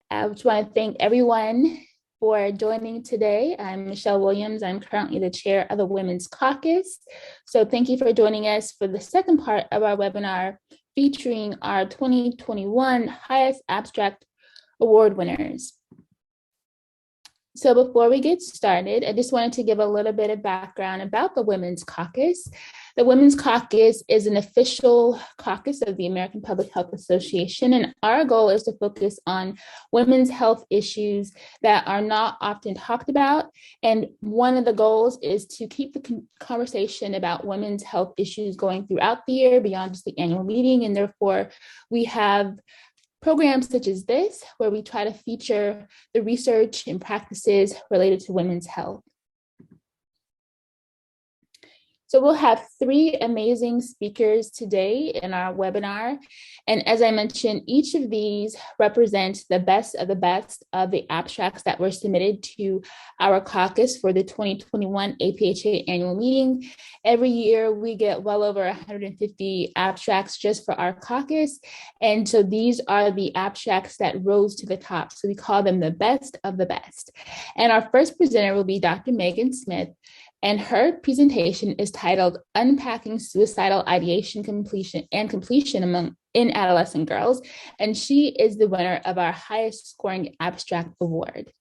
I just want to thank everyone for joining today. I'm Michelle Williams. I'm currently the chair of the Women's Caucus. So thank you for joining us for the second part of our webinar featuring our 2021 Highest Abstract Award winners. So before we get started, I just wanted to give a little bit of background about the Women's Caucus. The Women's Caucus is an official caucus of the American Public Health Association, and our goal is to focus on women's health issues that are not often talked about. And one of the goals is to keep the conversation about women's health issues going throughout the year beyond just the annual meeting. And therefore, we have programs such as this, where we try to feature the research and practices related to women's health. So we'll have three amazing speakers today in our webinar. And as I mentioned, each of these represents the best of the abstracts that were submitted to our caucus for the 2021 APHA annual meeting. Every year we get well over 150 abstracts just for our caucus. And so these are the abstracts that rose to the top. So we call them the best of the best. And our first presenter will be Dr. Megan Smith. And her presentation is titled Unpacking Suicidal Ideation Completion in Adolescent Girls. And she is the winner of our highest scoring abstract award.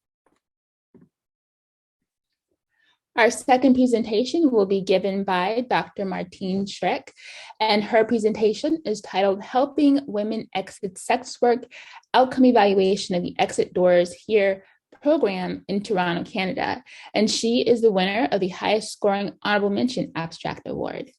Our second presentation will be given by Dr. Martine Shareck, and her presentation is titled Helping Women Exit Sex Work, Outcome Evaluation of the Exit Doors Here program in Toronto, Canada, and she is the winner of the highest scoring honorable mention abstract award.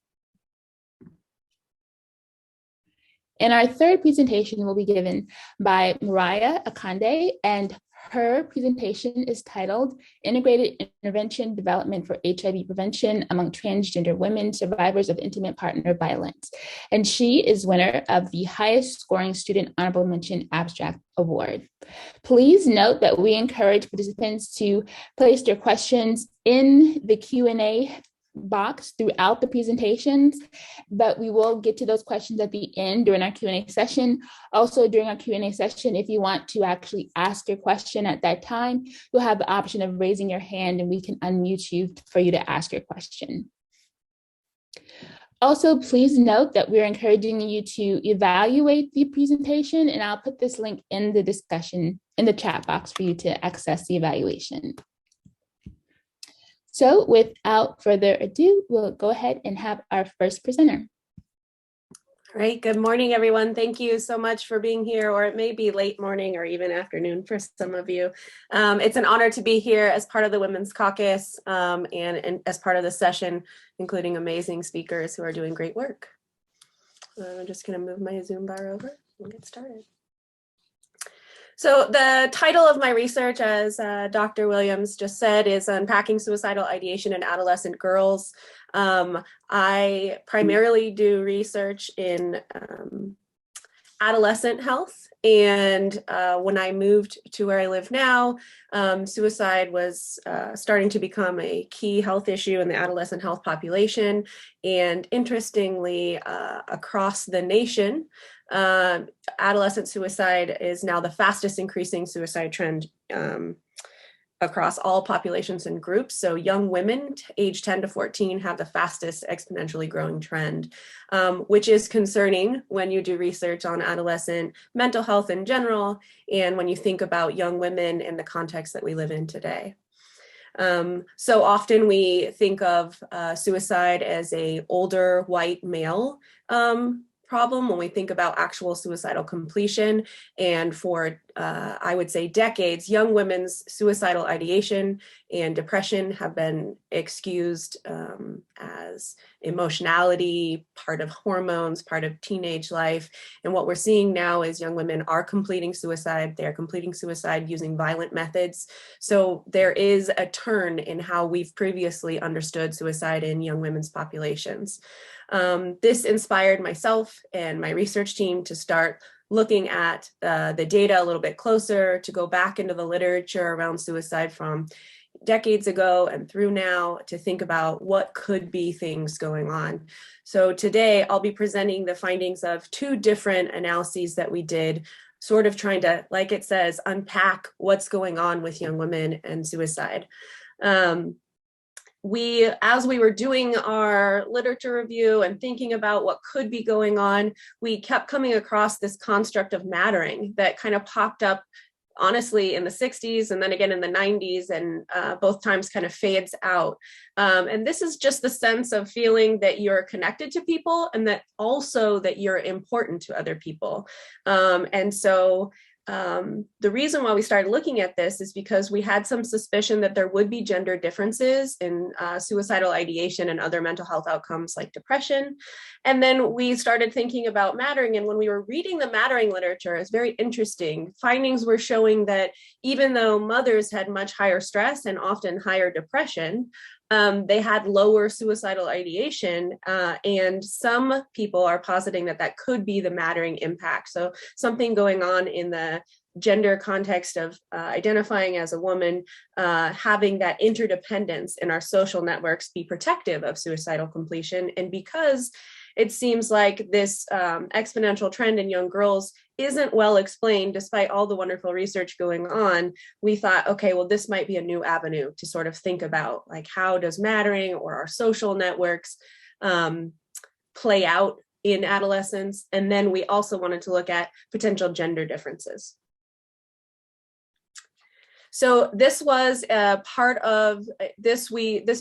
And our third presentation will be given by Morayo Akande, and her presentation is titled Integrated Intervention Development for HIV Prevention Among Transgender Women Survivors of Intimate Partner Violence. And she is winner of the highest scoring student honorable mention abstract award. Please note that we encourage participants to place their questions in the Q&A box throughout the presentations, but we will get to those questions at the end during our Q&A session. Also, during our Q&A session, if you want to actually ask your question at that time, you'll have the option of raising your hand and we can unmute you for you to ask your question. Also, please note that we're encouraging you to evaluate the presentation, and I'll put this link in the discussion in the chat box for you to access the evaluation. So without further ado, we'll go ahead and have our first presenter. All right, good morning, everyone. Thank you so much for being here, or it may be late morning or even afternoon for some of you. It's an honor to be here as part of the Women's Caucus and as part of the session, including amazing speakers who are doing great work. I'm just gonna move my Zoom bar over and get started. So the title of my research, as Dr. Williams just said, is Unpacking Suicidal Ideation in Adolescent Girls. I primarily do research in adolescent health. And when I moved to where I live now, suicide was starting to become a key health issue in the adolescent health population. And interestingly, across the nation, adolescent suicide is now the fastest increasing suicide trend across all populations and groups. So young women age 10 to 14 have the fastest exponentially growing trend, which is concerning when you do research on adolescent mental health in general, and when you think about young women in the context that we live in today. So often we think of suicide as a older white male problem when we think about actual suicidal completion. And for, I would say, decades, young women's suicidal ideation and depression have been excused as emotionality, part of hormones, part of teenage life. And what we're seeing now is young women are completing suicide. They're completing suicide using violent methods. So there is a turn in how we've previously understood suicide in young women's populations. This inspired myself and my research team to start looking at the data a little bit closer, to go back into the literature around suicide from decades ago and through now, to think about what could be things going on. So today I'll be presenting the findings of two different analyses that we did sort of trying to, like it says, unpack what's going on with young women and suicide. As we were doing our literature review and thinking about what could be going on, we kept coming across this construct of mattering that kind of popped up honestly in the 60s and then again in the 90s, and both times kind of fades out. And this is just the sense of feeling that you're connected to people and that also that you're important to other people. And so the reason why we started looking at this is because we had some suspicion that there would be gender differences in suicidal ideation and other mental health outcomes like depression. And then we started thinking about mattering. And when we were reading the mattering literature, it's very interesting. Findings were showing that even though mothers had much higher stress and often higher depression, they had lower suicidal ideation, and some people are positing that that could be the mattering impact. So something going on in the gender context of identifying as a woman, having that interdependence in our social networks be protective of suicidal completion. And because it seems like this exponential trend in young girls isn't well explained, despite all the wonderful research going on, we thought, okay, well, this might be a new avenue to sort of think about, like, how does mattering or our social networks play out in adolescence? And then we also wanted to look at potential gender differences. So this was a part of this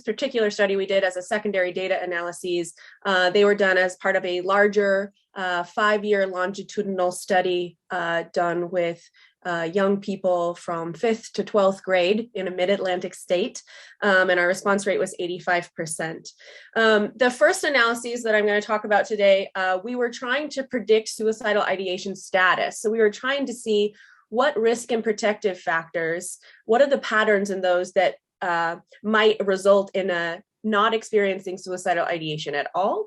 particular study we did as a secondary data analyses. They were done as part of a larger 5-year longitudinal study done with young people from 5th to 12th grade in a mid-Atlantic state, and our response rate was 85%. The first analyses that I'm going to talk about today, we were trying to predict suicidal ideation status. So we were trying to see what risk and protective factors, what are the patterns in those that might result in a not experiencing suicidal ideation at all,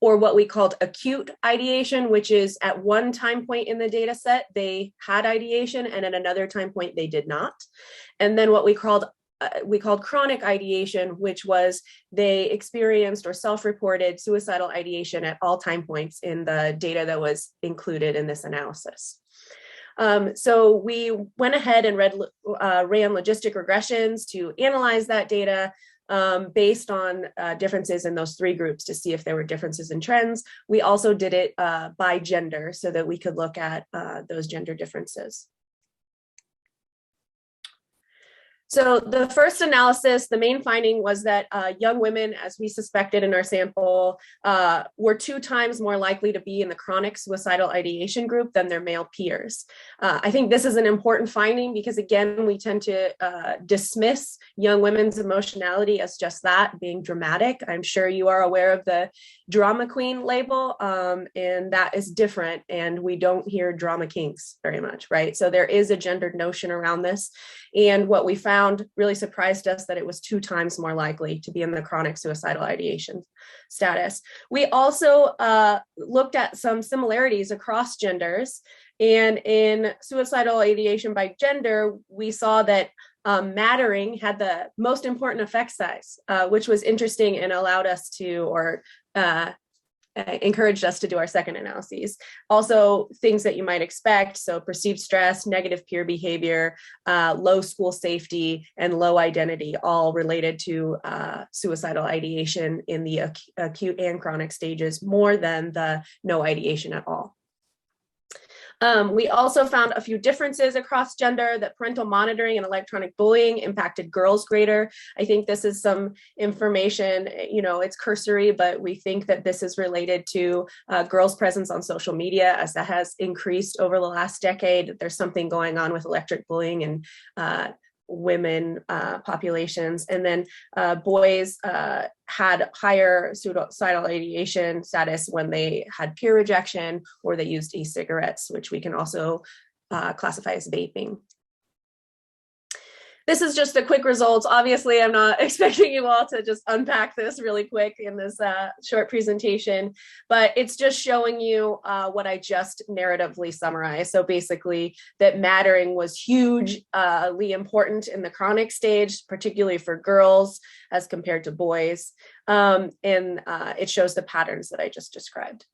or what we called acute ideation, which is at one time point in the data set, they had ideation, and at another time point, they did not. And then what we called chronic ideation, which was they experienced or self-reported suicidal ideation at all time points in the data that was included in this analysis. So we went ahead and ran logistic regressions to analyze that data based on differences in those 3 groups to see if there were differences in trends. We also did it by gender so that we could look at those gender differences. So the first analysis, the main finding was that young women, as we suspected in our sample, were 2 times more likely to be in the chronic suicidal ideation group than their male peers. I think this is an important finding because, again, we tend to dismiss young women's emotionality as just that, being dramatic. I'm sure you are aware of the drama queen label, and that is different, and we don't hear drama kings very much, right? So there is a gendered notion around this, and what we found really surprised us that it was 2 times more likely to be in the chronic suicidal ideation status. We also looked at some similarities across genders, and in suicidal ideation by gender, we saw that mattering had the most important effect size, which was interesting and allowed us to, or encouraged us to do our second analyses. Also, things that you might expect, so perceived stress, negative peer behavior, low school safety, and low identity, all related to suicidal ideation in the acute and chronic stages, more than the no ideation at all. We also found a few differences across gender, that parental monitoring and electronic bullying impacted girls greater. I think this is some information, it's cursory, but we think that this is related to girls' presence on social media, as that has increased over the last decade. There's something going on with electric bullying and women populations. And then boys had higher suicidal ideation status when they had peer rejection or they used e-cigarettes, which we can also classify as vaping. This is just a quick results. Obviously, I'm not expecting you all to just unpack this really quick in this short presentation, but it's just showing you what I just narratively summarized. So basically, that mattering was hugely important in the chronic stage, particularly for girls as compared to boys. And it shows the patterns that I just described.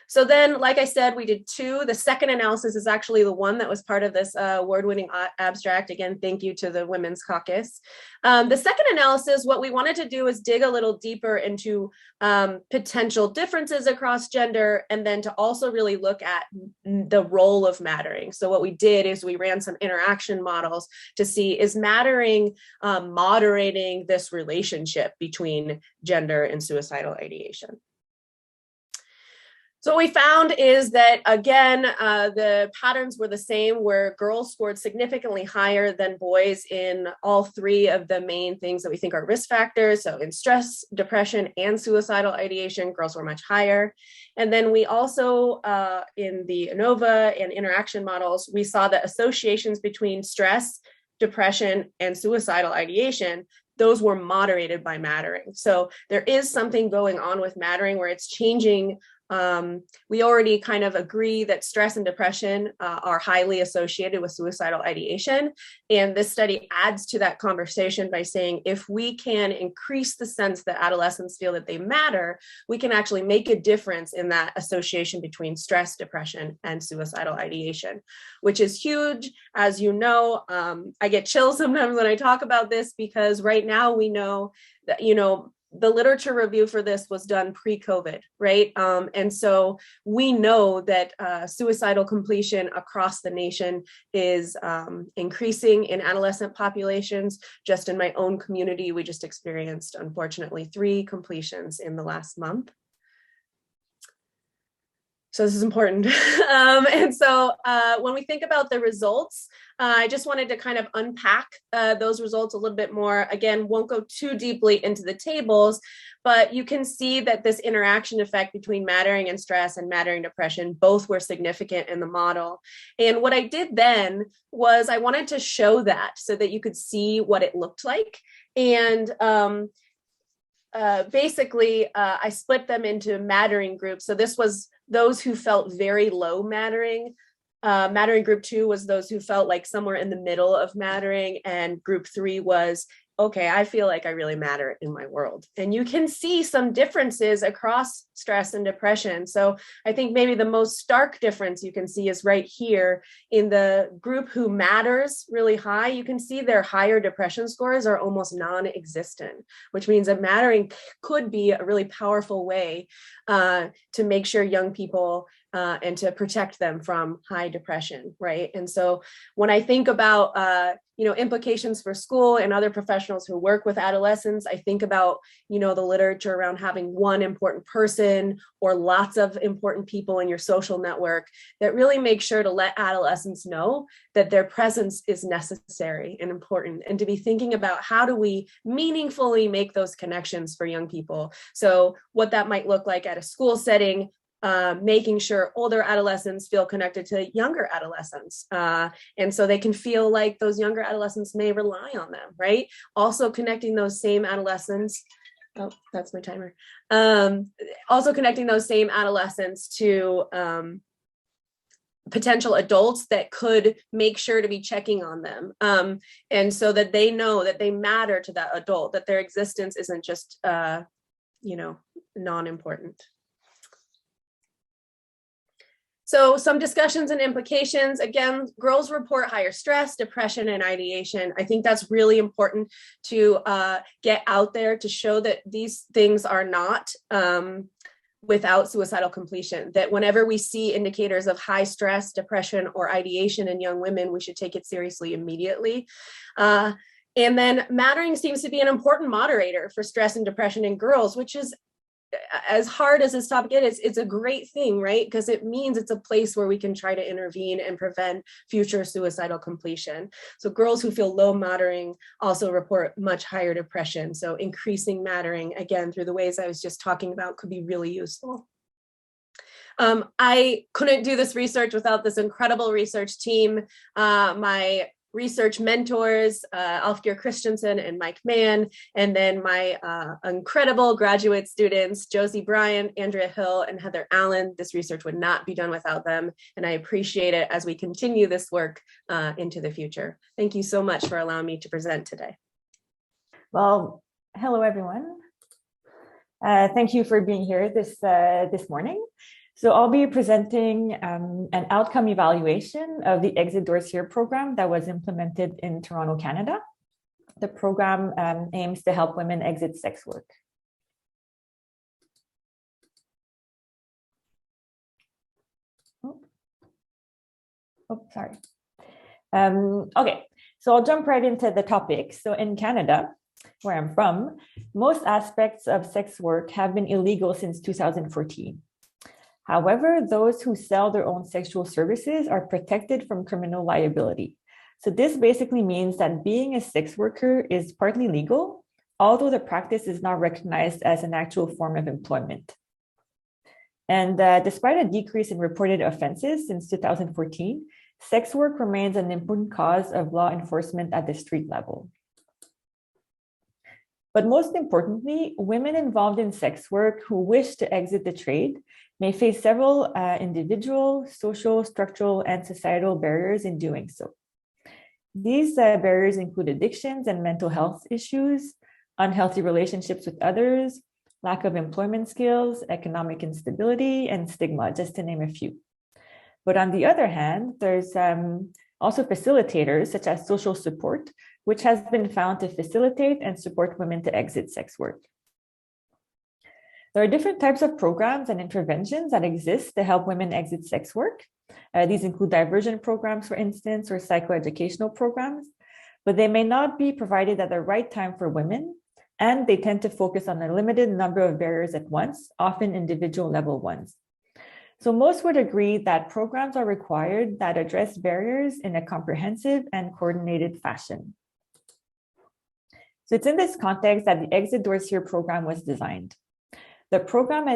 So then, like I said, we did two. The second analysis is actually the one that was part of this award-winning abstract. Again, thank you to the Women's Caucus. The second analysis, what we wanted to do is dig a little deeper into potential differences across gender, and then to also really look at the role of mattering. So what we did is we ran some interaction models to see, is mattering moderating this relationship between gender and suicidal ideation? So what we found is that, again, the patterns were the same, where girls scored significantly higher than boys in all three of the main things that we think are risk factors. So in stress, depression, and suicidal ideation, girls were much higher. And then we also, in the ANOVA and interaction models, we saw that associations between stress, depression, and suicidal ideation, those were moderated by mattering. So there is something going on with mattering where it's changing. We already kind of agree that stress and depression are highly associated with suicidal ideation. And this study adds to that conversation by saying, if we can increase the sense that adolescents feel that they matter, we can actually make a difference in that association between stress, depression, and suicidal ideation, which is huge. As you know, I get chills sometimes when I talk about this, because right now we know that, the literature review for this was done pre-COVID, right? And so we know that suicidal completion across the nation is increasing in adolescent populations. Just in my own community, we just experienced, unfortunately, 3 completions in the last month. So this is important. And so when we think about the results, I just wanted to kind of unpack those results a little bit more. Again, won't go too deeply into the tables, but you can see that this interaction effect between mattering and stress and mattering depression, both were significant in the model. And what I did then was I wanted to show that so that you could see what it looked like. And basically, I split them into mattering groups. So this was those who felt very low mattering. Mattering group 2 was those who felt like somewhere in the middle of mattering. And group 3 was, okay, I feel like I really matter in my world. And you can see some differences across stress and depression. So I think maybe the most stark difference you can see is right here in the group who matters really high. You can see their higher depression scores are almost non-existent, which means that mattering could be a really powerful way to make sure young people and to protect them from high depression, right? And so when I think about implications for school and other professionals who work with adolescents, I think about the literature around having one important person or lots of important people in your social network that really make sure to let adolescents know that their presence is necessary and important, and to be thinking about how do we meaningfully make those connections for young people. So what that might look like at a school setting, making sure older adolescents feel connected to younger adolescents. And so they can feel like those younger adolescents may rely on them, right? Also connecting those same adolescents. Oh, that's my timer. Also connecting those same adolescents to potential adults that could make sure to be checking on them. And so that they know that they matter to that adult, that their existence isn't just, non-important. So some discussions and implications. Again, girls report higher stress, depression, and ideation. I think that's really important to get out there to show that these things are not without suicidal completion, that whenever we see indicators of high stress, depression, or ideation in young women, we should take it seriously immediately. And then mattering seems to be an important moderator for stress and depression in girls, which is, as hard as this topic is, it's a great thing, right? Because it means it's a place where we can try to intervene and prevent future suicidal completion. So girls who feel low mattering also report much higher depression. So increasing mattering, again, through the ways I was just talking about, could be really useful. I couldn't do this research without this incredible research team. My research mentors, Alfgeir Christensen and Mike Mann, and then my incredible graduate students, Josie Bryan, Andrea Hill, and Heather Allen. This research would not be done without them, and I appreciate it as we continue this work into the future. Thank you so much for allowing me to present today. Well, hello, everyone. Thank you for being here this morning. So I'll be presenting an outcome evaluation of the Exit Doors Here program that was implemented in Toronto, Canada. The program aims to help women exit sex work. Sorry. Okay, so I'll jump right into the topic. So in Canada, where I'm from, most aspects of sex work have been illegal since 2014. However, those who sell their own sexual services are protected from criminal liability. So this basically means that being a sex worker is partly legal, although the practice is not recognized as an actual form of employment. And despite a decrease in reported offenses since 2014, sex work remains an important cause of law enforcement at the street level. But most importantly, women involved in sex work who wish to exit the trade may face several individual, social, structural, and societal barriers in doing so. These barriers include addictions and mental health issues, unhealthy relationships with others, lack of employment skills, economic instability, and stigma, just to name a few. But on the other hand, there's also facilitators such as social support, which has been found to facilitate and support women to exit sex work. There are different types of programs and interventions that exist to help women exit sex work. These include diversion programs, for instance, or psychoeducational programs, but they may not be provided at the right time for women, and they tend to focus on a limited number of barriers at once, often individual level ones. So most would agree that programs are required that address barriers in a comprehensive and coordinated fashion. So it's in this context that the Exit Doors Here program was designed. The program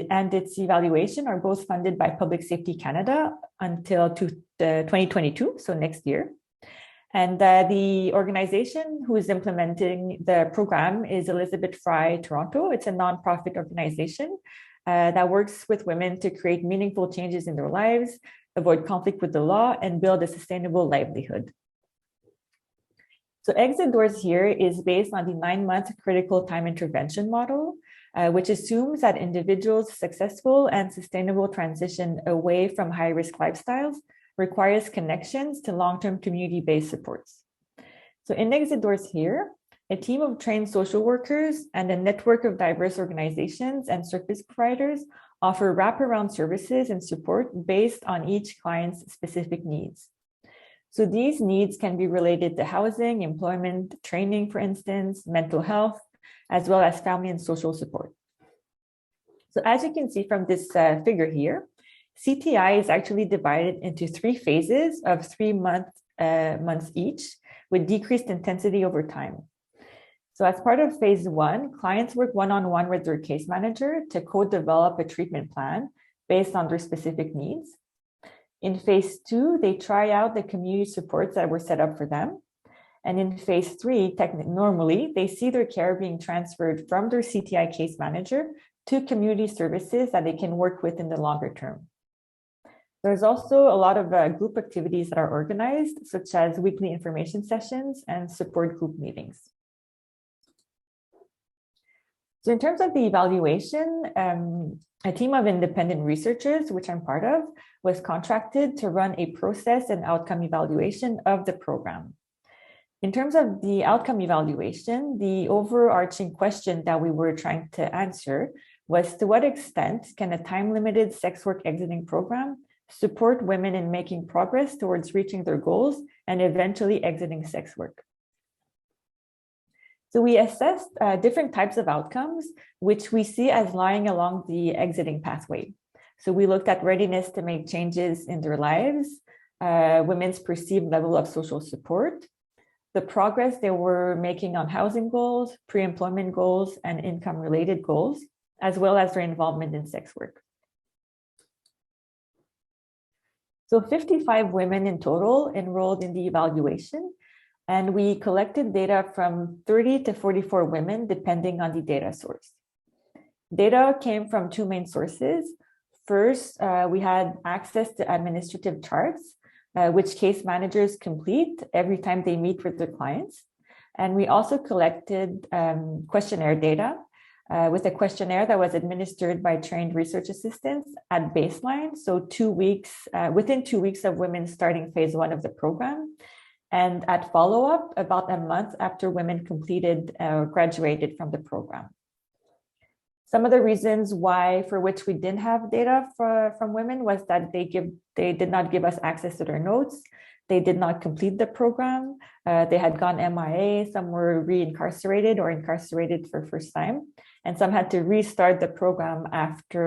and its evaluation are both funded by Public Safety Canada until 2022, so next year. And the organization who is implementing the program is Elizabeth Fry Toronto. It's a nonprofit organization that works with women to create meaningful changes in their lives, avoid conflict with the law, and build a sustainable livelihood. So Exit Doors Here is based on the 9-month critical time intervention model, which assumes that individuals' successful and sustainable transition away from high-risk lifestyles requires connections to long-term community-based supports. So in Exit Doors Here, a team of trained social workers and a network of diverse organizations and service providers offer wraparound services and support based on each client's specific needs. So these needs can be related to housing, employment, training, for instance, mental health, as well as family and social support. So as you can see from this figure here, CTI is actually divided into 3 phases of 3 months each, with decreased intensity over time. So as part of phase 1, clients work one-on-one with their case manager to co-develop a treatment plan based on their specific needs. In phase 2, they try out the community supports that were set up for them. And in phase 3, normally, they see their care being transferred from their CTI case manager to community services that they can work with in the longer term. There's also a lot of group activities that are organized, such as weekly information sessions and support group meetings. So in terms of the evaluation, a team of independent researchers, which I'm part of, was contracted to run a process and outcome evaluation of the program. In terms of the outcome evaluation, the overarching question that we were trying to answer was, to what extent can a time-limited sex work exiting program support women in making progress towards reaching their goals and eventually exiting sex work? So we assessed different types of outcomes, which we see as lying along the exiting pathway. So we looked at readiness to make changes in their lives, women's perceived level of social support, the progress they were making on housing goals, pre-employment goals, and income-related goals, as well as their involvement in sex work. So 55 women in total enrolled in the evaluation, and we collected data from 30 to 44 women, depending on the data source. Data came from 2 main sources. First, we had access to administrative charts, which case managers complete every time they meet with their clients. And we also collected questionnaire data with a questionnaire that was administered by trained research assistants at baseline. So 2 weeks, within 2 weeks of women starting phase 1 of the program, and at follow-up about a month after women completed or graduated from the program. Some of the reasons for which we didn't have data from women was that they did not give us access to their notes. They did not complete the program. They had gone MIA. Some were re-incarcerated or incarcerated for first time. And some had to restart the program after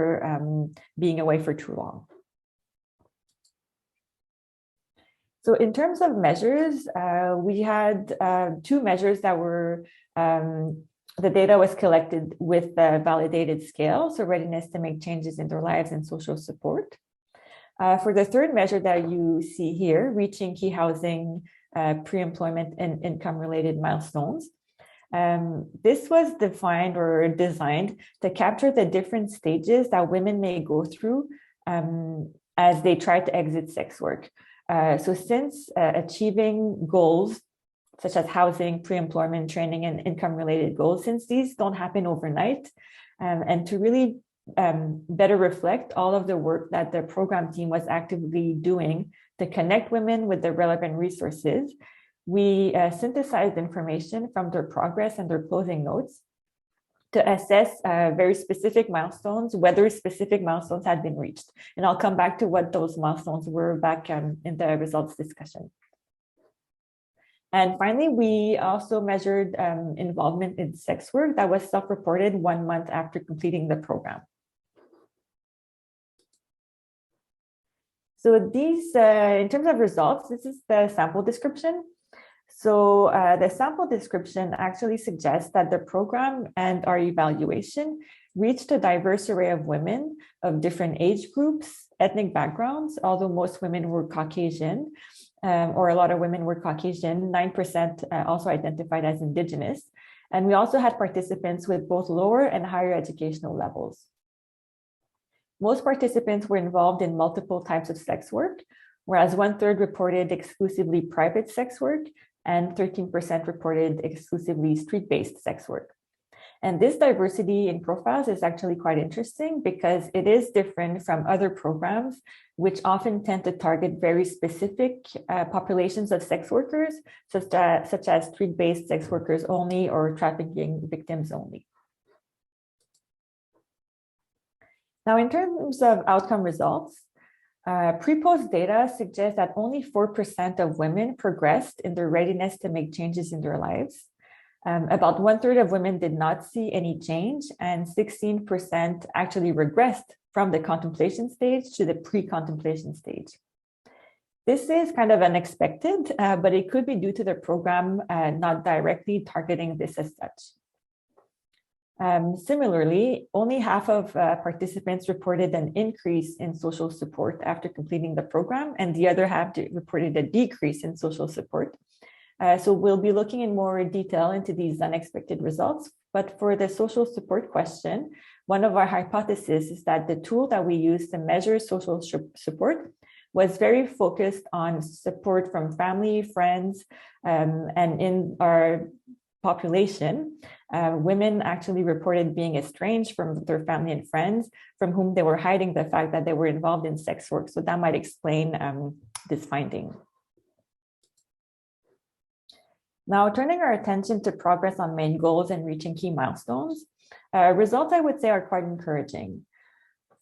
being away for too long. So in terms of measures, we had 2 measures that were the data was collected with a validated scale, so readiness to make changes in their lives and social support. For the third measure that you see here, reaching key housing, pre-employment, and income-related milestones, this was defined or designed to capture the different stages that women may go through as they try to exit sex work. So since achieving goals such as housing, pre-employment, training, and income-related goals, since these don't happen overnight, and to really better reflect all of the work that the program team was actively doing to connect women with the relevant resources, we synthesized information from their progress and their closing notes to assess very specific milestones, whether specific milestones had been reached. And I'll come back to what those milestones were back in the results discussion. And finally, we also measured involvement in sex work that was self-reported 1 month after completing the program. So these, in terms of results, this is the sample description. So the sample description actually suggests that the program and our evaluation reached a diverse array of women of different age groups, ethnic backgrounds, although most women were Caucasian, or a lot of women were Caucasian, 9% also identified as Indigenous. And we also had participants with both lower and higher educational levels. Most participants were involved in multiple types of sex work, whereas 1/3 reported exclusively private sex work and 13% reported exclusively street-based sex work. And this diversity in profiles is actually quite interesting because it is different from other programs, which often tend to target very specific populations of sex workers, such as street-based sex workers only or trafficking victims only. Now, in terms of outcome results, pre-post data suggests that only 4% of women progressed in their readiness to make changes in their lives. About 1/3 of women did not see any change, and 16% actually regressed from the contemplation stage to the pre-contemplation stage. This is kind of unexpected, but it could be due to the program not directly targeting this as such. Similarly, only half of participants reported an increase in social support after completing the program, and the other half reported a decrease in social support. So we'll be looking in more detail into these unexpected results. But for the social support question, one of our hypotheses is that the tool that we use to measure social support was very focused on support from family, friends, and in our population, women actually reported being estranged from their family and friends from whom they were hiding the fact that they were involved in sex work. So that might explain this finding. Now, turning our attention to progress on main goals and reaching key milestones, results I would say are quite encouraging.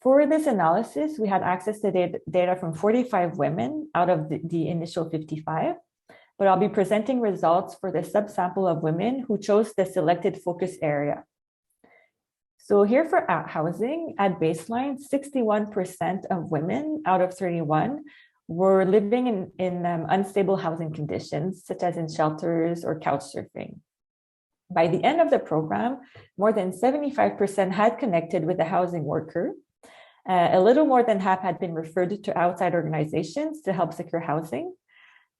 For this analysis, we had access to data from 45 women out of the initial 55, but I'll be presenting results for the subsample of women who chose the selected focus area. So here for housing, at baseline, 61% of women out of 31 were living in unstable housing conditions, such as in shelters or couch surfing. By the end of the program, more than 75% had connected with a housing worker. A little more than half had been referred to outside organizations to help secure housing.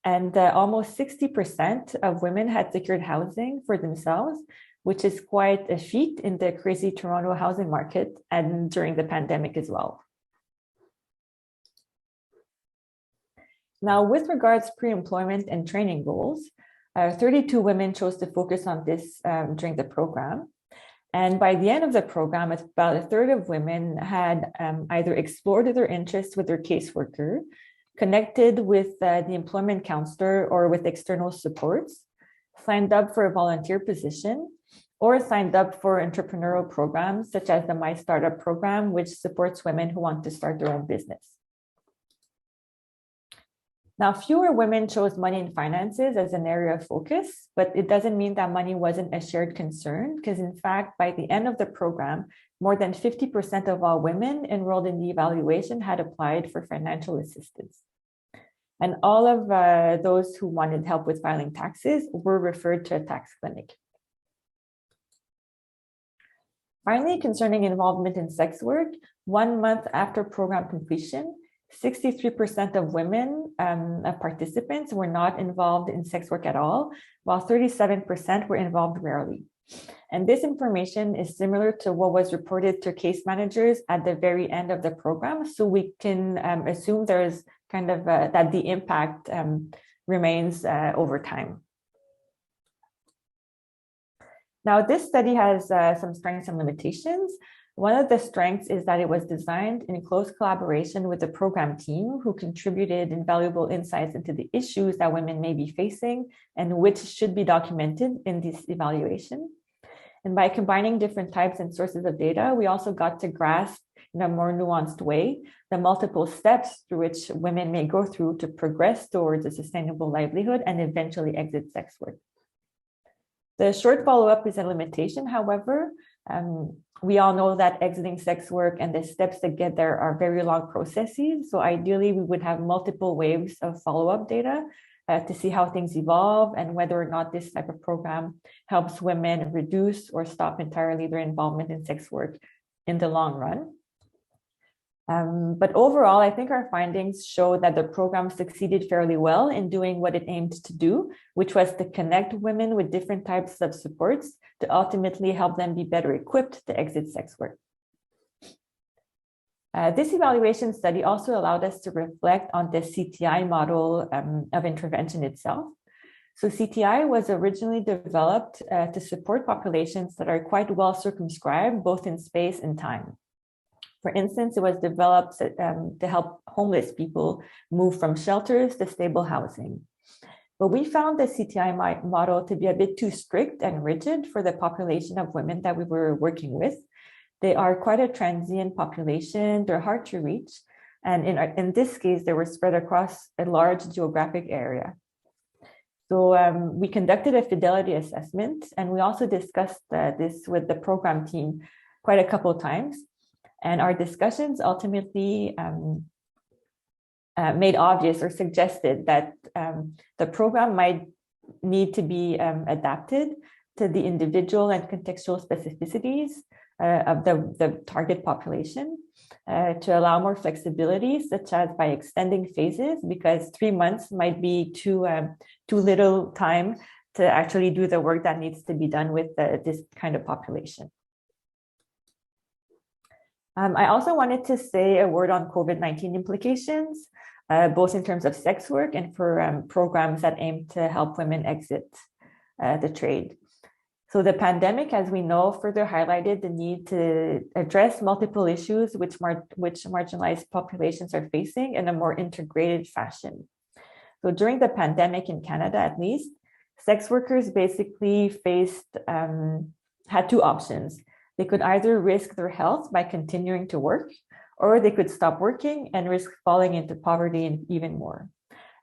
And almost 60% of women had secured housing for themselves, which is quite a feat in the crazy Toronto housing market and during the pandemic as well. Now, with regards to pre-employment and training goals, 32 women chose to focus on this during the program. And by the end of the program, about a third of women had either explored their interests with their caseworker, connected with the employment counselor or with external supports, signed up for a volunteer position, or signed up for entrepreneurial programs such as the My Startup program, which supports women who want to start their own business. Now, fewer women chose money and finances as an area of focus, but it doesn't mean that money wasn't a shared concern, because in fact, by the end of the program, more than 50% of all women enrolled in the evaluation had applied for financial assistance. And all of those who wanted help with filing taxes were referred to a tax clinic. Finally, concerning involvement in sex work, 1 month after program completion, 63% of women participants were not involved in sex work at all, while 37% were involved rarely. And this information is similar to what was reported to case managers at the very end of the program. So we can assume there's kind of that the impact remains over time. Now, this study has some strengths and limitations. One of the strengths is that it was designed in close collaboration with the program team, who contributed invaluable insights into the issues that women may be facing and which should be documented in this evaluation. And by combining different types and sources of data, we also got to grasp in a more nuanced way the multiple steps through which women may go through to progress towards a sustainable livelihood and eventually exit sex work. The short follow-up is a limitation, however. We all know that exiting sex work and the steps to get there are very long processes. So ideally, we would have multiple waves of follow-up data to see how things evolve and whether or not this type of program helps women reduce or stop entirely their involvement in sex work in the long run. But overall, I think our findings show that the program succeeded fairly well in doing what it aimed to do, which was to connect women with different types of supports to ultimately help them be better equipped to exit sex work. This evaluation study also allowed us to reflect on the CTI model of intervention itself. So CTI was originally developed to support populations that are quite well circumscribed, both in space and time. For instance, it was developed to help homeless people move from shelters to stable housing. But we found the CTI model to be a bit too strict and rigid for the population of women that we were working with. They are quite a transient population, they're hard to reach, and in this case, they were spread across a large geographic area. So we conducted a fidelity assessment, and we also discussed this with the program team quite a couple of times. And our discussions ultimately made obvious or suggested that the program might need to be adapted to the individual and contextual specificities of the target population to allow more flexibility, such as by extending phases, because 3 months might be too little time to actually do the work that needs to be done with this kind of population. I also wanted to say a word on COVID-19 implications, both in terms of sex work and for programs that aim to help women exit the trade. So the pandemic, as we know, further highlighted the need to address multiple issues which marginalized populations are facing in a more integrated fashion. So during the pandemic in Canada, at least, sex workers basically had two options. They could either risk their health by continuing to work, or they could stop working and risk falling into poverty and even more.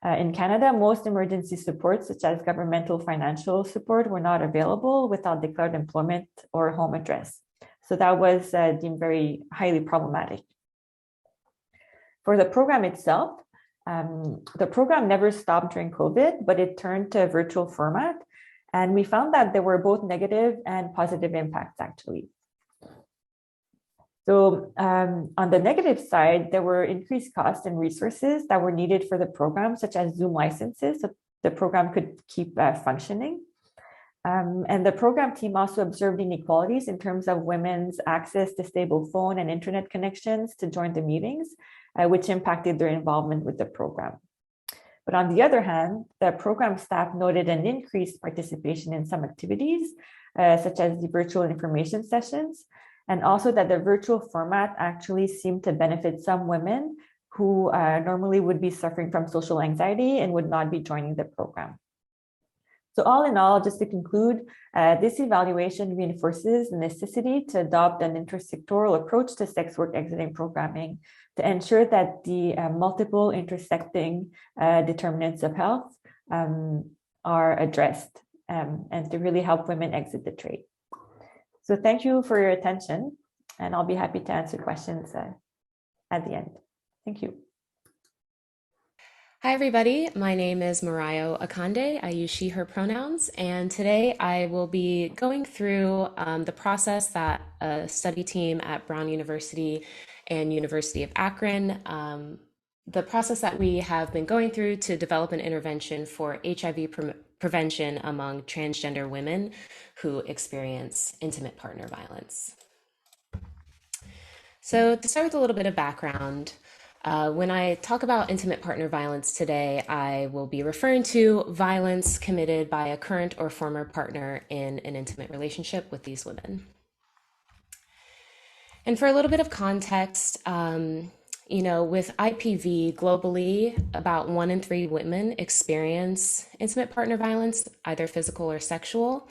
In Canada, most emergency supports, such as governmental financial support, were not available without declared employment or home address. So that was deemed very highly problematic. For the program itself, the program never stopped during COVID, but it turned to a virtual format. And we found that there were both negative and positive impacts, actually. So on the negative side, there were increased costs and resources that were needed for the program, such as Zoom licenses, so the program could keep functioning. And the program team also observed inequalities in terms of women's access to stable phone and internet connections to join the meetings, which impacted their involvement with the program. But on the other hand, the program staff noted an increased participation in some activities, such as the virtual information sessions, and also that the virtual format actually seemed to benefit some women who normally would be suffering from social anxiety and would not be joining the program. So all in all, just to conclude, this evaluation reinforces the necessity to adopt an intersectoral approach to sex work exiting programming to ensure that the multiple intersecting determinants of health are addressed and to really help women exit the trade. So thank you for your attention, and I'll be happy to answer questions at the end. Thank you. Hi, everybody. My name is Morayo Akande. I use she, her pronouns. And today I will be going through the process that a study team at Brown University and University of Akron, the process that we have been going through to develop an intervention for HIV prevention among transgender women who experience intimate partner violence. So to start with a little bit of background, when I talk about intimate partner violence today, I will be referring to violence committed by a current or former partner in an intimate relationship with these women. And for a little bit of context, with IPV globally, about 1 in 3 women experience intimate partner violence, either physical or sexual.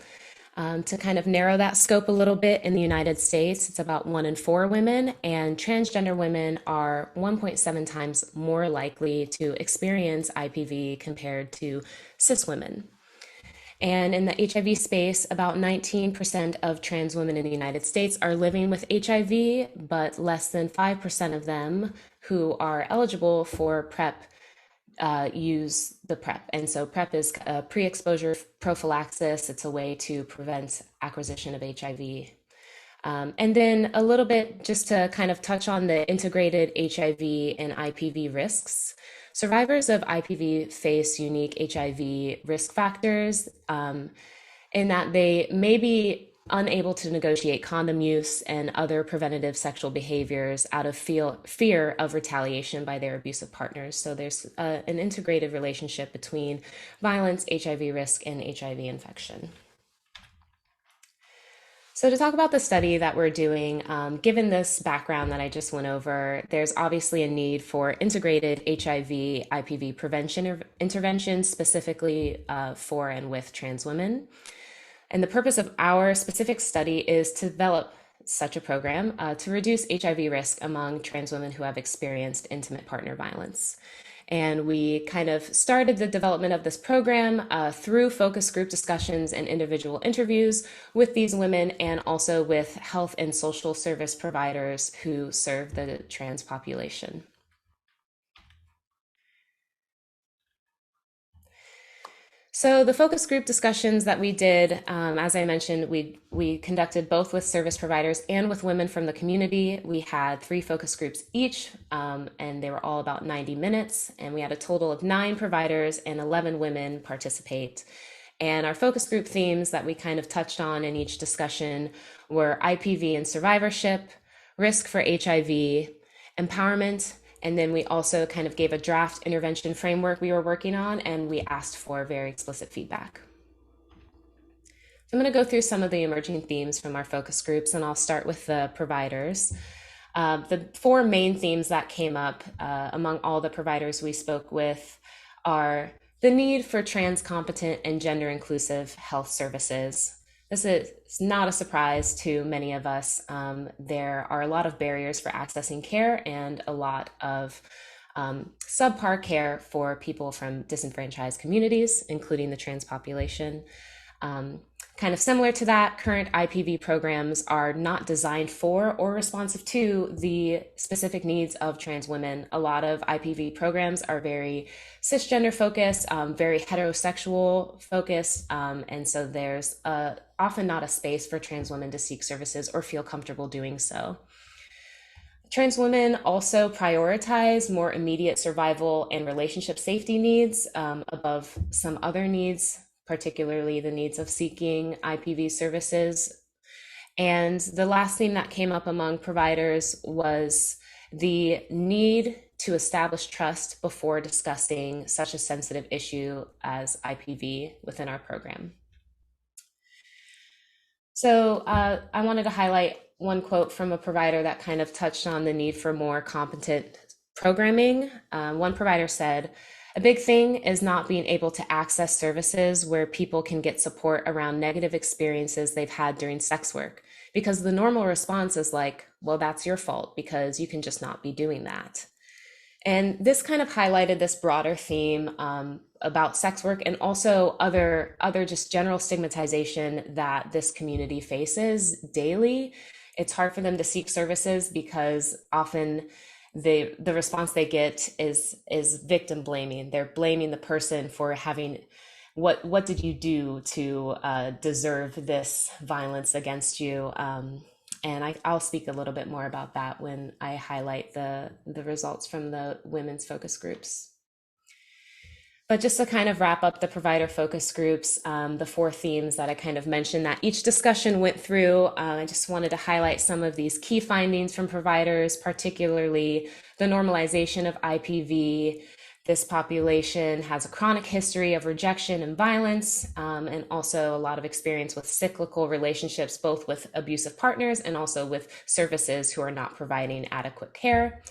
To kind of narrow that scope a little bit, in the United States, it's about 1 in 4 women, and transgender women are 1.7 times more likely to experience IPV compared to cis women. And in the HIV space, about 19% of trans women in the United States are living with HIV, but less than 5% of them who are eligible for PrEP use the PrEP. And so PrEP is a pre-exposure prophylaxis. It's a way to prevent acquisition of HIV. And then a little bit just to kind of touch on the integrated HIV and IPV risks. Survivors of IPV face unique HIV risk factors in that they may be unable to negotiate condom use and other preventative sexual behaviors out of fear of retaliation by their abusive partners. So there's an integrated relationship between violence, HIV risk, and HIV infection. So to talk about the study that we're doing, given this background that I just went over, there's obviously a need for integrated HIV, IPV prevention interventions specifically for and with trans women. And the purpose of our specific study is to develop such a program to reduce HIV risk among trans women who have experienced intimate partner violence. And we kind of started the development of this program through focus group discussions and individual interviews with these women, and also with health and social service providers who serve the trans population. So the focus group discussions that we did, as I mentioned, we conducted both with service providers and with women from the community. We had 3 focus groups each, and they were all about 90 minutes. And we had a total of 9 providers and 11 women participate. And our focus group themes that we kind of touched on in each discussion were IPV and survivorship, risk for HIV, empowerment, and then we also kind of gave a draft intervention framework we were working on, and we asked for very explicit feedback. So I'm going to go through some of the emerging themes from our focus groups, and I'll start with the providers. The 4 main themes that came up among all the providers we spoke with are the need for trans competent and gender inclusive health services. This is not a surprise to many of us. There are a lot of barriers for accessing care and a lot of subpar care for people from disenfranchised communities, including the trans population. Kind of similar to that, current IPV programs are not designed for or responsive to the specific needs of trans women. A lot of IPV programs are very cisgender focused, very heterosexual focused, and so there's often not a space for trans women to seek services or feel comfortable doing so. Trans women also prioritize more immediate survival and relationship safety needs above some other needs, particularly the needs of seeking IPV services. And the last theme that came up among providers was the need to establish trust before discussing such a sensitive issue as IPV within our program. So I wanted to highlight one quote from a provider that kind of touched on the need for more competent programming. One provider said, "A big thing is not being able to access services where people can get support around negative experiences they've had during sex work, because the normal response is like, well, that's your fault because you can just not be doing that." And this kind of highlighted this broader theme about sex work and also other just general stigmatization that this community faces daily. It's hard for them to seek services because often the response they get is victim blaming. They're blaming the person for having what did you do to deserve this violence against you. And I'll speak a little bit more about that when I highlight the results from the women's focus groups. But just to kind of wrap up the provider focus groups, the 4 themes that I kind of mentioned that each discussion went through, I just wanted to highlight some of these key findings from providers, particularly the normalization of IPV. This population has a chronic history of rejection and violence, and also a lot of experience with cyclical relationships, both with abusive partners and also with services who are not providing adequate care.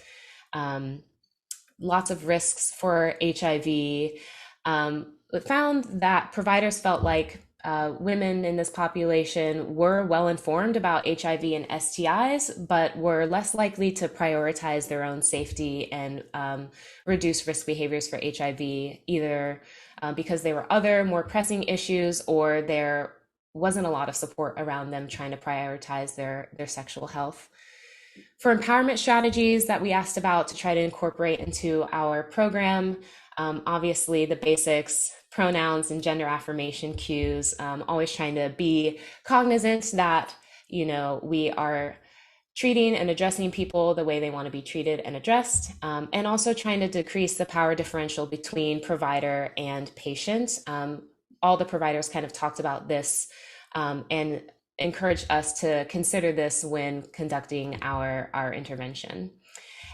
Lots of risks for HIV. We found that providers felt like women in this population were well informed about HIV and STIs, but were less likely to prioritize their own safety and reduce risk behaviors for HIV, either because there were other more pressing issues or there wasn't a lot of support around them trying to prioritize their sexual health. For empowerment strategies that we asked about to try to incorporate into our program, obviously the basics, pronouns and gender affirmation cues, always trying to be cognizant that, we are treating and addressing people the way they want to be treated and addressed, and also trying to decrease the power differential between provider and patient. All the providers kind of talked about this and encouraged us to consider this when conducting our intervention.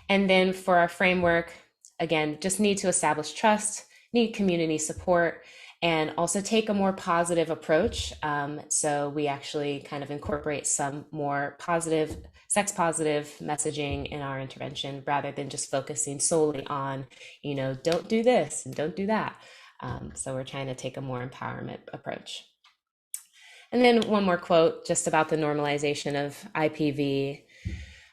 And then for our framework, again, just need to establish trust, need community support, and also take a more positive approach. So we actually kind of incorporate some more positive, sex positive messaging in our intervention rather than just focusing solely on, don't do this and don't do that. So we're trying to take a more empowerment approach. And then one more quote just about the normalization of IPV.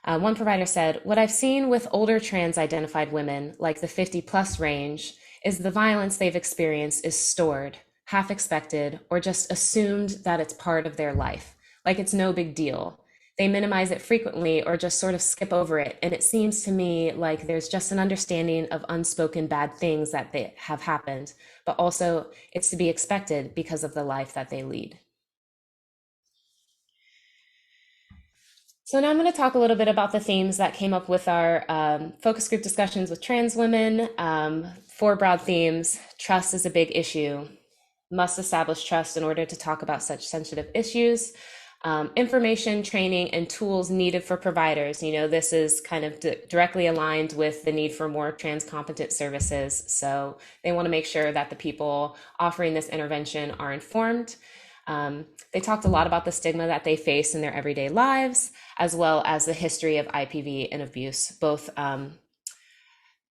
One provider said, "What I've seen with older trans identified women, like the 50+ range, is the violence they've experienced is stored, half expected, or just assumed that it's part of their life, like it's no big deal. They minimize it frequently or just sort of skip over it. And it seems to me like there's just an understanding of unspoken bad things that they have happened, but also it's to be expected because of the life that they lead." So now I'm going to talk a little bit about the themes that came up with our focus group discussions with trans women. 4 broad themes. Trust is a big issue. Must establish trust in order to talk about such sensitive issues. Information, training, and tools needed for providers. This is kind of directly aligned with the need for more trans competent services. So they want to make sure that the people offering this intervention are informed. They talked a lot about the stigma that they face in their everyday lives, as well as the history of IPV and abuse, both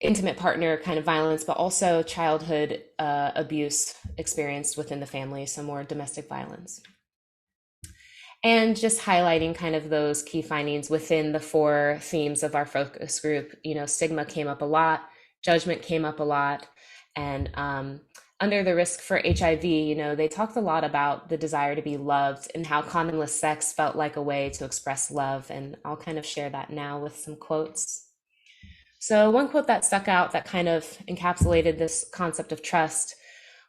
intimate partner kind of violence, but also childhood abuse experienced within the family, so more domestic violence. And just highlighting kind of those key findings within the 4 themes of our focus group. Stigma came up a lot, judgment came up a lot, and under the risk for HIV, they talked a lot about the desire to be loved and how condomless sex felt like a way to express love. And I'll kind of share that now with some quotes. So one quote that stuck out that kind of encapsulated this concept of trust.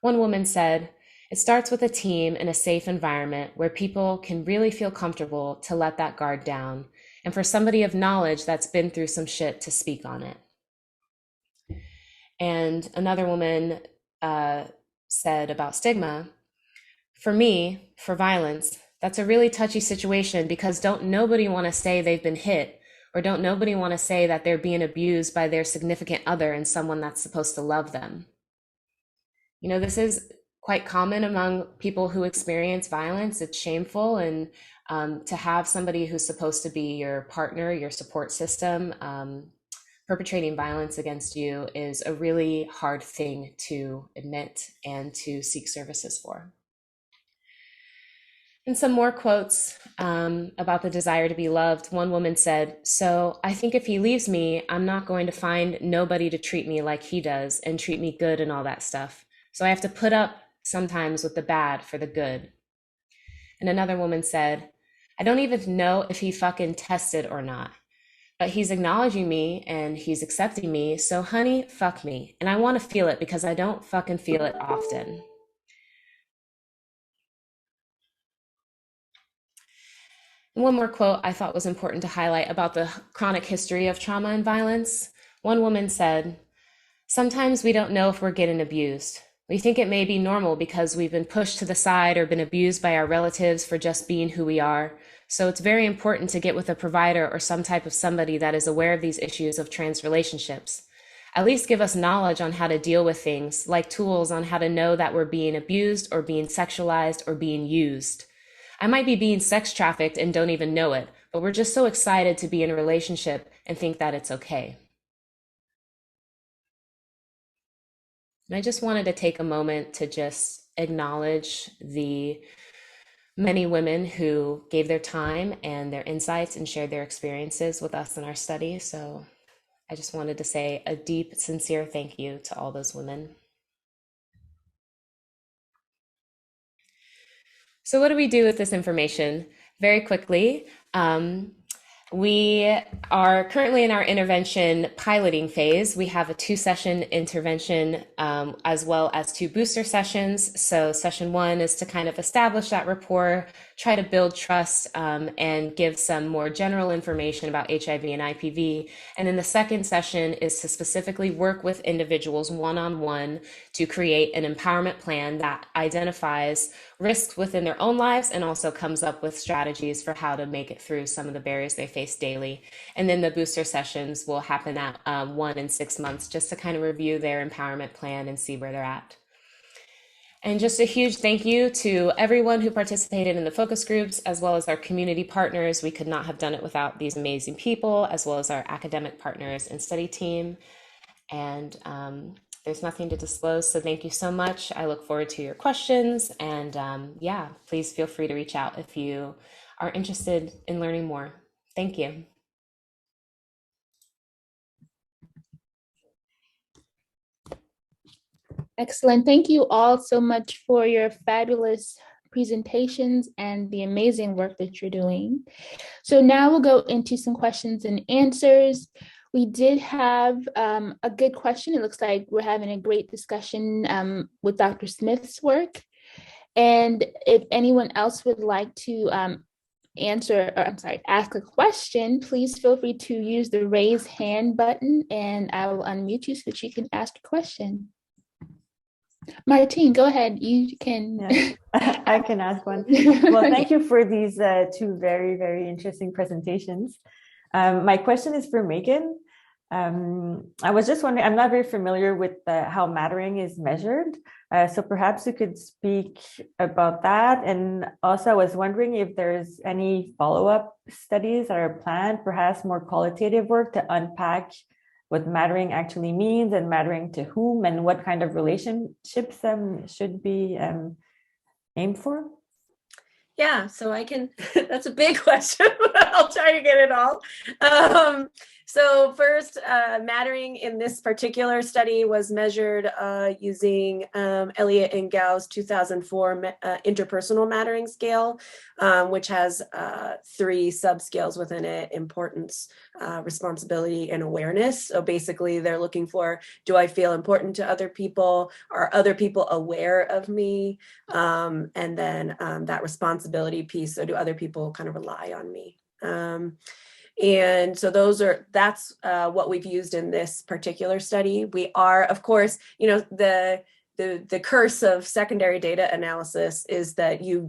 One woman said, "It starts with a team in a safe environment where people can really feel comfortable to let that guard down, and for somebody of knowledge that's been through some shit to speak on it." And another woman said about stigma, "For me, for violence, that's a really touchy situation because don't nobody want to say they've been hit, or don't nobody want to say that they're being abused by their significant other and someone that's supposed to love them." This is quite common among people who experience violence. It's shameful, and to have somebody who's supposed to be your partner, your support system, perpetrating violence against you is a really hard thing to admit and to seek services for. And some more quotes about the desire to be loved. One woman said, "So I think if he leaves me, I'm not going to find nobody to treat me like he does and treat me good and all that stuff. So I have to put up sometimes with the bad for the good." And another woman said, "I don't even know if he fucking tested or not, but he's acknowledging me and he's accepting me. So honey, fuck me. And I want to feel it because I don't fucking feel it often." One more quote I thought was important to highlight about the chronic history of trauma and violence. One woman said, "Sometimes we don't know if we're getting abused. We think it may be normal because we've been pushed to the side or been abused by our relatives for just being who we are. So it's very important to get with a provider or some type of somebody that is aware of these issues of trans relationships. At least give us knowledge on how to deal with things, like tools on how to know that we're being abused or being sexualized or being used. I might be being sex trafficked and don't even know it, but we're just so excited to be in a relationship and think that it's okay." And I just wanted to take a moment to just acknowledge the many women who gave their time and their insights and shared their experiences with us in our study. So I just wanted to say a deep, sincere thank you to all those women. So what do we do with this information? Very quickly, we are currently in our intervention piloting phase. We have a 2-session intervention as well as 2 booster sessions. So session 1 is to kind of establish that rapport, try to build trust, and give some more general information about HIV and IPV. And then the second session is to specifically work with individuals one-on-one to create an empowerment plan that identifies risks within their own lives and also comes up with strategies for how to make it through some of the barriers they face daily. And then the booster sessions will happen at 1 and 6 months, just to kind of review their empowerment plan and see where they're at. And just a huge thank you to everyone who participated in the focus groups, as well as our community partners. We could not have done it without these amazing people, as well as our academic partners and study team. And there's nothing to disclose, so thank you so much. I look forward to your questions, and yeah, please feel free to reach out if you are interested in learning more. Thank you. Excellent. Thank you all so much for your fabulous presentations and the amazing work that you're doing. So now we'll go into some questions and answers. We did have a good question. It looks like we're having a great discussion with Dr. Smith's work. And if anyone else would like to ask a question, please feel free to use the raise hand button and I will unmute you so that you can ask a question. Martine, go ahead. You can. Yeah, I can ask one. Well, thank you for these 2 very, very interesting presentations. My question is for Megan. I was just wondering, I'm not very familiar with how mattering is measured. So perhaps you could speak about that. And also I was wondering if there's any follow-up studies that are planned, perhaps more qualitative work to unpack what mattering actually means and mattering to whom and what kind of relationships should be aimed for? Yeah, so I can, that's a big question, but I'll try to get it all. So first, mattering in this particular study was measured using Elliott and Gau's 2004 interpersonal mattering scale, which has 3 subscales within it: importance, responsibility, and awareness. So basically they're looking for, do I feel important to other people? Are other people aware of me? And then that responsibility piece. So do other people kind of rely on me? And so that's what we've used in this particular study. We are, of course, the curse of secondary data analysis is that you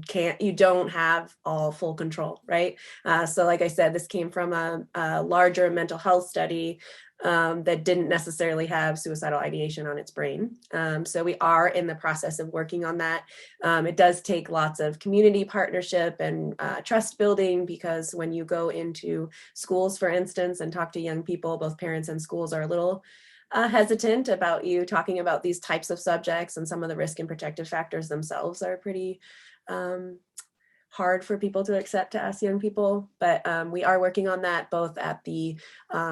don't have all full control, right? So like I said, this came from a larger mental health study that didn't necessarily have suicidal ideation on its brain. So we are in the process of working on that. It does take lots of community partnership and trust building, because when you go into schools, for instance, and talk to young people, both parents and schools are a little hesitant about you talking about these types of subjects, and some of the risk and protective factors themselves are pretty hard for people to accept, to ask young people. But we are working on that both at the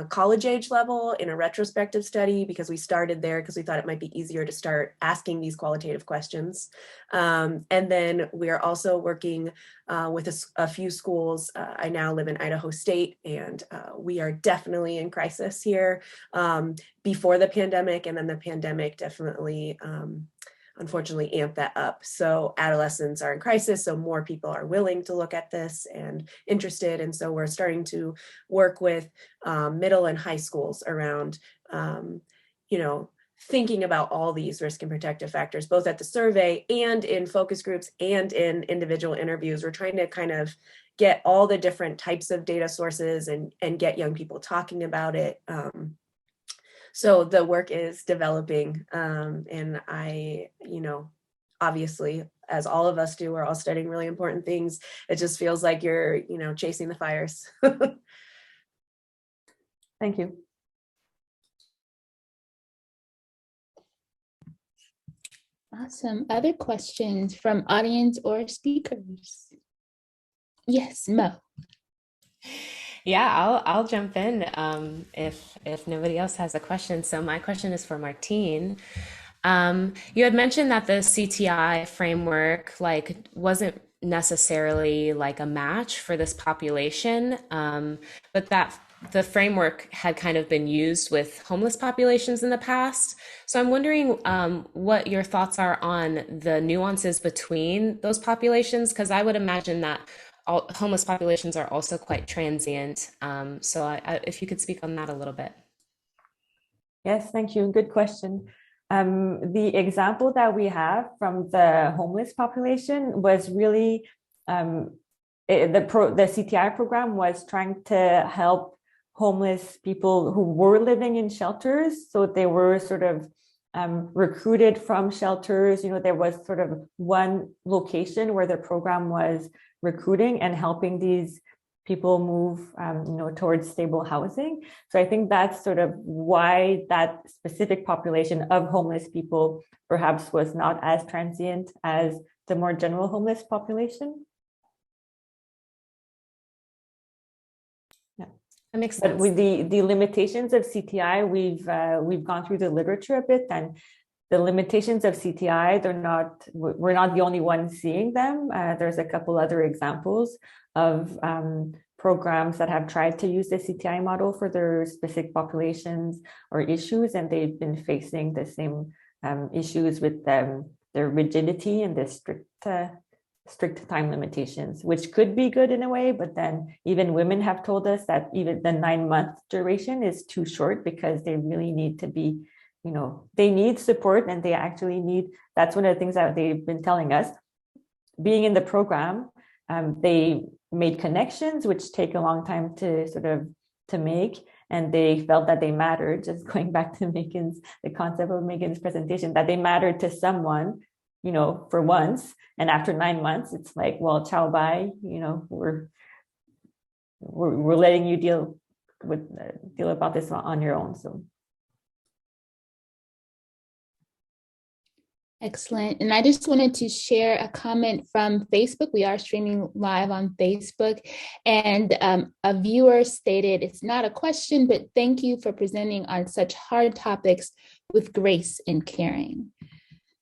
college age level in a retrospective study, because we started there because we thought it might be easier to start asking these qualitative questions. And then we are also working with a few schools. I now live in Idaho State, and we are definitely in crisis here before the pandemic, and then the pandemic definitely unfortunately amp that up. So adolescents are in crisis, so more people are willing to look at this and interested. And so we're starting to work with middle and high schools around, thinking about all these risk and protective factors, both at the survey and in focus groups and in individual interviews. We're trying to kind of get all the different types of data sources and get young people talking about it. So the work is developing, and I, obviously, as all of us do, we're all studying really important things. It just feels like you're, chasing the fires. Thank you. Awesome. Other questions from audience or speakers? Yes, Mo. Yeah, I'll jump in if nobody else has a question. So my question is for Martine. You had mentioned that the CTI framework wasn't necessarily like a match for this population, but that the framework had kind of been used with homeless populations in the past. So I'm wondering what your thoughts are on the nuances between those populations, because I would imagine that homeless populations are also quite transient. So if you could speak on that a little bit. Yes, thank you. Good question. The example that we have from the homeless population was really, the CTI program was trying to help homeless people who were living in shelters. So they were sort of recruited from shelters. There was sort of one location where the program was recruiting and helping these people move towards stable housing. So I think that's sort of why that specific population of homeless people perhaps was not as transient as the more general homeless population. Yeah, that makes sense. But with the limitations of CTI, we've gone through the literature a bit, and the limitations of CTI, we're not the only ones seeing them. There's a couple other examples of programs that have tried to use the CTI model for their specific populations or issues, and they've been facing the same issues with their rigidity and the strict time limitations, which could be good in a way, but then even women have told us that even the 9-month duration is too short, because they really need to be, they need support, and they actually need, that's one of the things that they've been telling us. Being in the program, they made connections, which take a long time to make, and they felt that they mattered, just going back to the concept of Megan's presentation, that they mattered to someone, for once. And after 9 months, it's like, well, ciao, bye, we're letting you deal about this on your own. So. Excellent. And I just wanted to share a comment from Facebook. We are streaming live on Facebook. And a viewer stated, it's not a question, but thank you for presenting on such hard topics with grace and caring.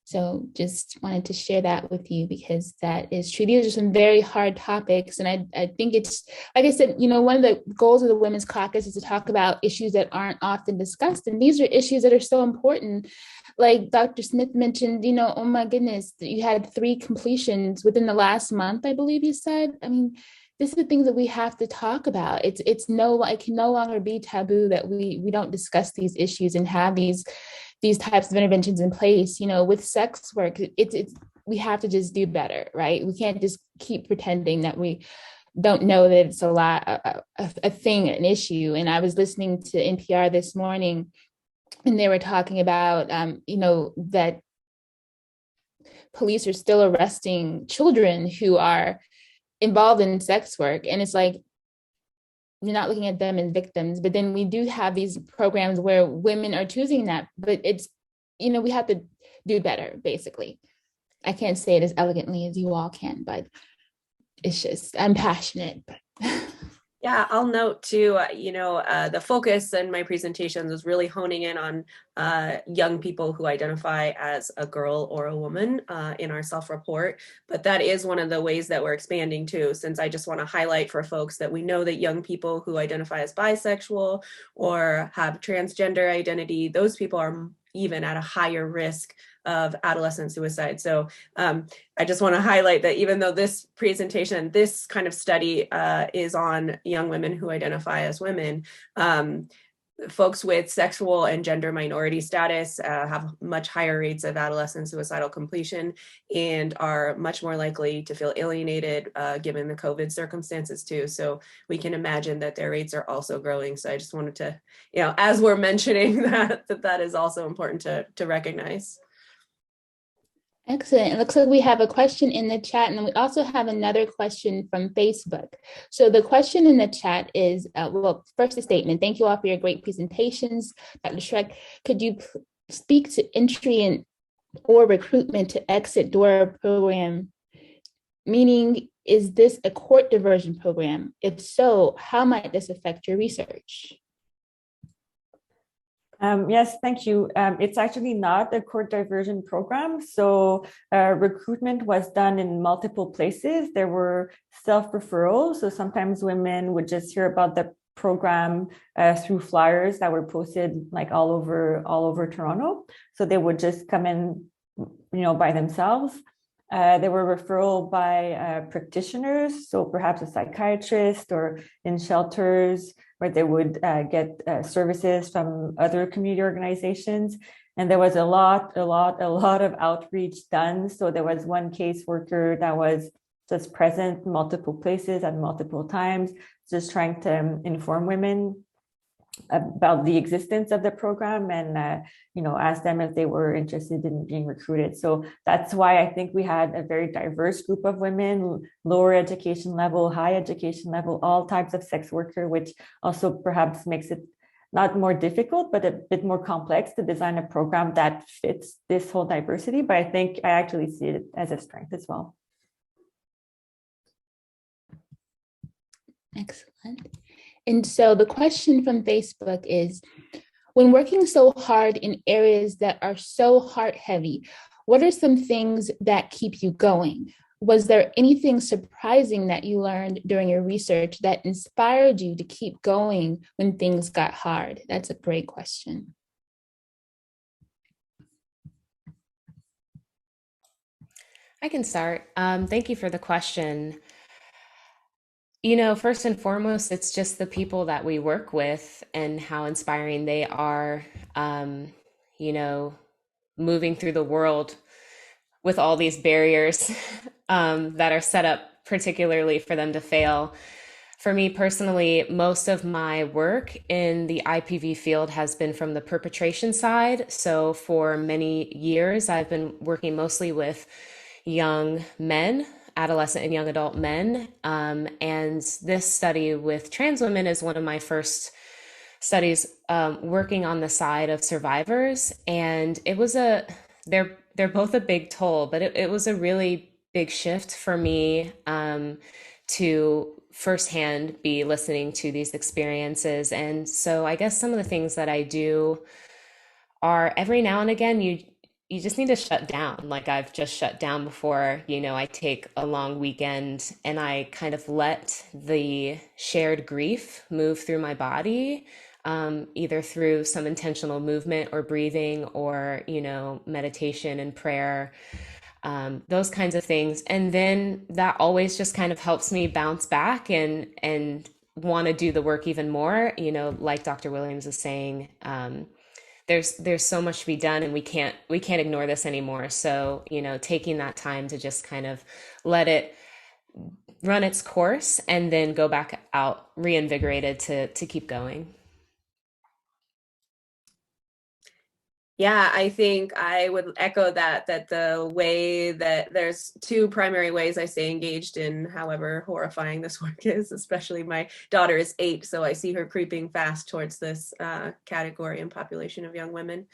So just wanted to share that with you, because that is true. These are some very hard topics. And I think it's, like I said, one of the goals of the Women's Caucus is to talk about issues that aren't often discussed. And these are issues that are so important. Like Dr. Smith mentioned, oh my goodness, you had 3 completions within the last month, I believe you said. I mean, this is the things that we have to talk about. It can no longer be taboo that we don't discuss these issues and have these types of interventions in place. With sex work, we have to just do better, right? We can't just keep pretending that we don't know that it's a thing, an issue. And I was listening to NPR this morning, and they were talking about, that police are still arresting children who are involved in sex work. And it's like, you're not looking at them as victims, but then we do have these programs where women are choosing that, but it's, we have to do better, basically. I can't say it as elegantly as you all can, but it's just, I'm passionate. Yeah, I'll note too, the focus in my presentations was really honing in on young people who identify as a girl or a woman in our self-report. But that is one of the ways that we're expanding too, since I just want to highlight for folks that we know that young people who identify as bisexual or have transgender identity, those people are even at a higher risk of adolescent suicide. So I just want to highlight that even though this presentation, this kind of study is on young women who identify as women, folks with sexual and gender minority status have much higher rates of adolescent suicidal completion and are much more likely to feel alienated given the COVID circumstances too. So we can imagine that their rates are also growing. So I just wanted to, as we're mentioning that is also important to recognize. Excellent. It looks like we have a question in the chat, and then we also have another question from Facebook. So the question in the chat is, first a statement. Thank you all for your great presentations. Dr. Shareck, could you speak to entry or recruitment to exit door program? Meaning, is this a court diversion program? If so, how might this affect your research? Yes, thank you. It's actually not a court diversion program. So recruitment was done in multiple places. There were self-referrals. So sometimes women would just hear about the program through flyers that were posted like all over Toronto. So they would just come in, by themselves. There were referral by practitioners, so perhaps a psychiatrist or in shelters where they would get services from other community organizations. And there was a lot of outreach done. So there was one caseworker that was just present in multiple places at multiple times, just trying to inform women about the existence of the program and ask them if they were interested in being recruited. So that's why I think we had a very diverse group of women, lower education level, high education level, all types of sex worker, which also perhaps makes it not more difficult, but a bit more complex to design a program that fits this whole diversity. But I think I actually see it as a strength as well. Excellent. And so the question from Facebook is, when working so hard in areas that are so heart heavy, what are some things that keep you going? Was there anything surprising that you learned during your research that inspired you to keep going when things got hard? That's a great question. I can start. Thank you for the question. First and foremost, it's just the people that we work with and how inspiring they are, moving through the world with all these barriers that are set up particularly for them to fail. For me personally, most of my work in the IPV field has been from the perpetration side. So for many years, I've been working mostly with young men, adolescent and young adult men. And this study with trans women is one of my first studies working on the side of survivors. And it was they're both a big toll, but it was a really big shift for me to firsthand be listening to these experiences. And so I guess some of the things that I do are every now and again, you just need to shut down. Like I've just shut down before, I take a long weekend and I kind of let the shared grief move through my body, either through some intentional movement or breathing or, meditation and prayer, those kinds of things. And then that always just kind of helps me bounce back and want to do the work even more, like Dr. Williams is saying, there's so much to be done and we can't ignore this anymore. So, taking that time to just kind of let it run its course and then go back out reinvigorated to keep going. Yeah, I think I would echo that the way that there's two primary ways I stay engaged in however horrifying this work is, especially my daughter is 8, so I see her creeping fast towards this category and population of young women.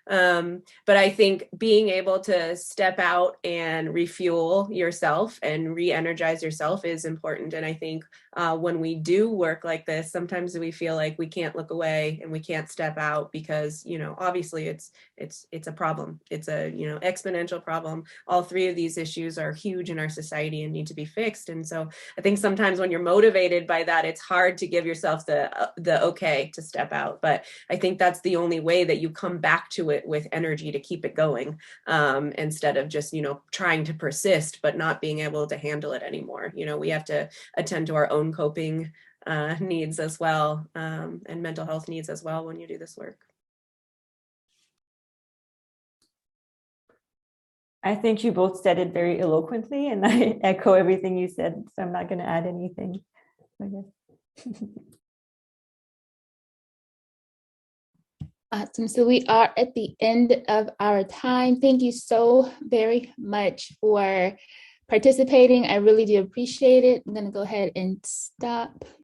But I think being able to step out and refuel yourself and re-energize yourself is important. And I think when we do work like this, sometimes we feel like we can't look away and we can't step out because, you know, obviously it's a problem. It's a, you know, exponential problem. All 3 of these issues are huge in our society and need to be fixed. And so I think sometimes when you're motivated by that, it's hard to give yourself the okay to step out. But I think that's the only way that you come back to it with energy to keep it going, instead of just, you know, trying to persist but not being able to handle it anymore. You know, we have to attend to our own coping needs as well, and mental health needs as well when you do this work. I think you both said it very eloquently, and I echo everything you said, so I'm not going to add anything, I guess. Awesome. So we are at the end of our time. Thank you so very much for participating. I really do appreciate it. I'm going to go ahead and stop